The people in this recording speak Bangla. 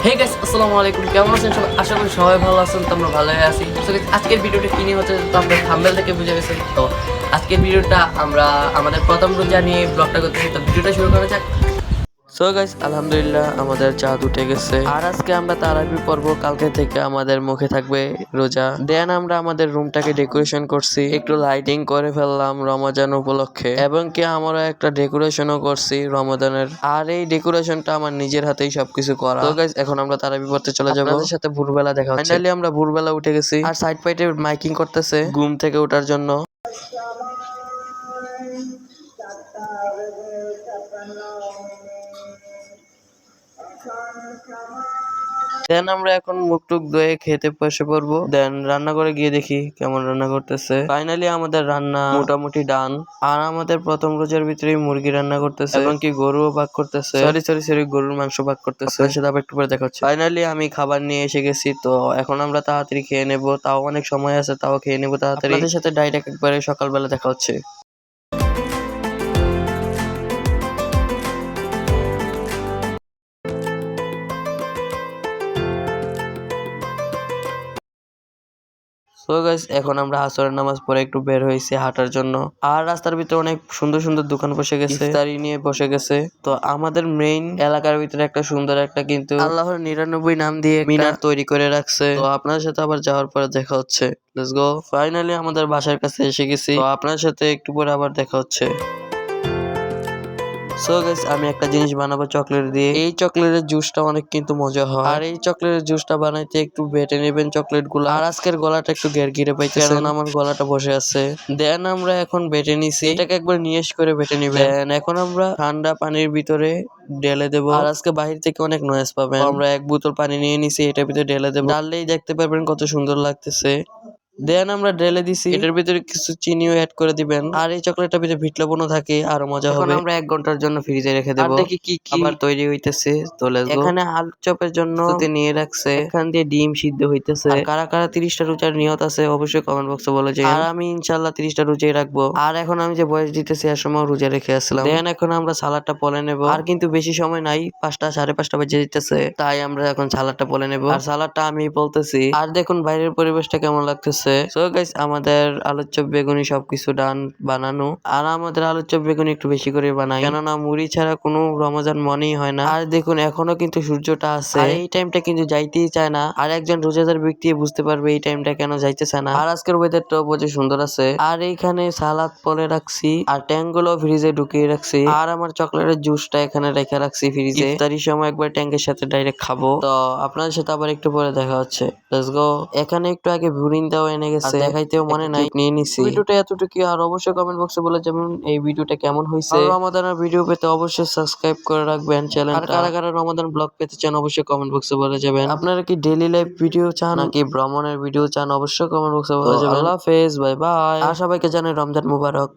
হে গাইস, আসসালামু আলাইকুম। কেমন আছেন সবাই? আশা করি সবাই ভালো আছেন। তো আমরা ভালোই আছি। তো guys, আজকের ভিডিওটা কি নিয়ে হচ্ছে তো আপনারা থাম্বনেল থেকে বুঝে গেছেন। তো আজকের ভিডিওটা আমরা আমাদের প্রথম রোজা নিয়ে ব্লগটা করতেছি। তো ভিডিওটা শুরু করা যাক। সো গাইস, আলহামদুলিল্লাহ আমাদের চাঁদ উঠে গেছে। আর আজকে আমরা তারাবি পড়ব। কালকে থেকে আমাদের মুখে থাকবে রোজা। দেন আমরা আমাদের রুমটাকে ডেকোরেশন করছি, একটু লাইটিং করে ফেললাম রমজান উপলক্ষে, এবং কি আমরা একটা ডেকোরেশনও করছি রমজানের। আর এই ডেকোরেশনটা আমার নিজের হাতেই সবকিছু করা। তো গাইস, এখন আমরা তারাবি পড়তে চলে যাবো। আপনাদের সাথে ভোরবেলা দেখা হচ্ছে। ফাইনালি আমরা ভোরবেলা উঠে গেছি। আর সাইড পাইটে মাইকিং করতেছে ঘুম থেকে ওঠার জন্য। দেন আমরা এখন মুখ টুক ধুয়ে খেতে বসে পড়বো। দেন রান্না করে গিয়ে দেখি কেমন রান্না করতেছে। ফাইনালি আমাদের রান্না মোটামুটি ডান। আর আমাদের প্রথম রোজার ভিতরে মুরগি রান্না করতেছে, এবং কি গরুও ভাগ করতেছে। সরি গরুর মাংস ভাগ করতেছে। সেটা আবার একটু পরে দেখা হচ্ছে। ফাইনালি আমি খাবার নিয়ে এসে গেছি। তো এখন আমরা তাড়াতাড়ি খেয়ে নেবো, তাও অনেক সময় আছে, তাও খেয়ে নেবো তাড়াতাড়ি। আপনাদের সাথে ডাইরেক্ট একবারে সকালবেলা দেখা হচ্ছে। সো গাইস, এখন আমরা আসরের নামাজ পড়ে একটু বের হয়েছি হাঁটার জন্য। আর রাস্তার ভিতরে অনেক সুন্দর সুন্দর দোকান বসে গেছে, ইফতারি নিয়ে বসে গেছে। তো আমাদের মেইন এলাকার ভিতরে একটা সুন্দর একটা কিন্তু আল্লাহর 99 নাম দিয়ে মিনার তৈরি করে রাখছে। তো আপনার সাথে আবার যাওয়ার পরে দেখা হচ্ছে। Let's go. ফাইনালি আমাদের বাসার কাছে এসে গেছি। তো আপনার সাথে একটু পরে আবার দেখা হচ্ছে। সো গাইস, আমি একটা জিনিস বানাবো চকলেট দিয়ে। এই চকলেটের জুসটা অনেক কিন্তু মজা হয়। আর এই চকলেটের জুসটা বানাইতে একটু বেটে নেবেন চকলেট গুলো। আর আজকের গলাটা একটু ঘেরঘিরে পাইতেছে, কারণ আমার গলাটা বসে আছে। দেন আমরা এখন বেটে নিছি, এটাকে একবার নিয়েস করে বেটে নিবেন। দেন এখন আমরা ঠান্ডা পানির ভিতরে ঢেলে দেবো। আর আজকে বাহির থেকে অনেক নয়েজ পাবেন। আমরা এক বোতল পানি নিয়ে নিছি, এটার ভিতরে ঢেলে দেবো। ডাললেই দেখতে পারবেন কত সুন্দর লাগতেছে। দেন আমরা ঢেলে দিছি, এটার ভিতরে কিছু চিনিও অ্যাড করে দিবেন। আর এই চকলেটটার ভিতরে বিট লবণও থাকে, আরো মজা হবে। এখন আমরা 1 ঘন্টার জন্য ফ্রিজে রেখে দেবো। আর দেখি কি কি আবার তৈরি হইতেছে। তো লেটস গো। এখানে আলু চপের জন্য নিয়ে রাখছে, এখান দিয়ে ডিম সিদ্ধ হইতেছে। আর কারা কারা 30টা রোজার নিয়ত আছে অবশ্যই কমেন্ট বক্সে বলে যাবেন। আর আমি ইনশাআল্লাহ 30টা রোজাই রাখবো। আর এখন আমি যে বয়স দিতেছি এর সময় রোজা রেখে আসলাম। দেন এখন আমরা সালাদটা পলে নেব। আর কিন্তু বেশি সময় নাই, 5টা 5:30 বাজে দিতেছে, তাই আমরা এখন সালাদটা পলে নেব। আর সালাদটা আমি বলতেছি। আর দেখুন বাইরের পরিবেশটা কেমন লাগতেছে। সো গাইস, আমাদের আলুর চপ বেগুনি সবকিছু ডান বানানো। আর আমাদের আলুর চপ বেগুনি একটু বেশি করে বানাই, কেননা মুড়ি ছাড়া কোনো রমজান মনেই হয় না। আর দেখুন এখনো কিন্তু সূর্যটা আছে, আর এই টাইমটা কিন্তু যাইতেই চায় না। আর একজন রোজাদার ব্যক্তি বুঝতে পারবে এই টাইমটা কেন যাইতেছে না। আর আজকের ওয়েদারটাও প্রচুর সুন্দর আছে। আর এইখানে সালাদ পলে রাখছি, আর ট্যাঙ্ক গুলো ফ্রিজে ঢুকিয়ে রাখছি। আর আমার চকলেটের জুসটা এখানে রেখে রাখছি ফ্রিজে, ইফতারির সময় একবার ট্যাঙ্কের সাথে ডাইরেক্ট খাবো। তো আপনাদের সাথে আবার একটু পরে দেখা হচ্ছে। Let's go. এখানে একটু আগে ভুরিনটাও এনে গেছে, দেখাইতেও মনে নাই, নিয়ে নিছি। ভিডিওটা এতটুকু। আর অবশ্যই কমেন্ট বক্সে বলে যাবেন এই ভিডিওটা কেমন হয়েছে। আর রমাদানের ভিডিও পেতে অবশ্যই সাবস্ক্রাইব করে রাখবেন চ্যানেলটা। আর কারা কারা রমাদান ব্লগ পেতে চান অবশ্যই কমেন্ট বক্সে বলে যাবেন। আপনারা কি ডেইলি লাইফ ভিডিও চান নাকি ভ্রমণের ভিডিও চান অবশ্যই কমেন্ট বক্সে বলে যাবেন। আল্লাহ হাফেজ, বাই বাই। আর সবাইকে জানাই রমজান মুবারক।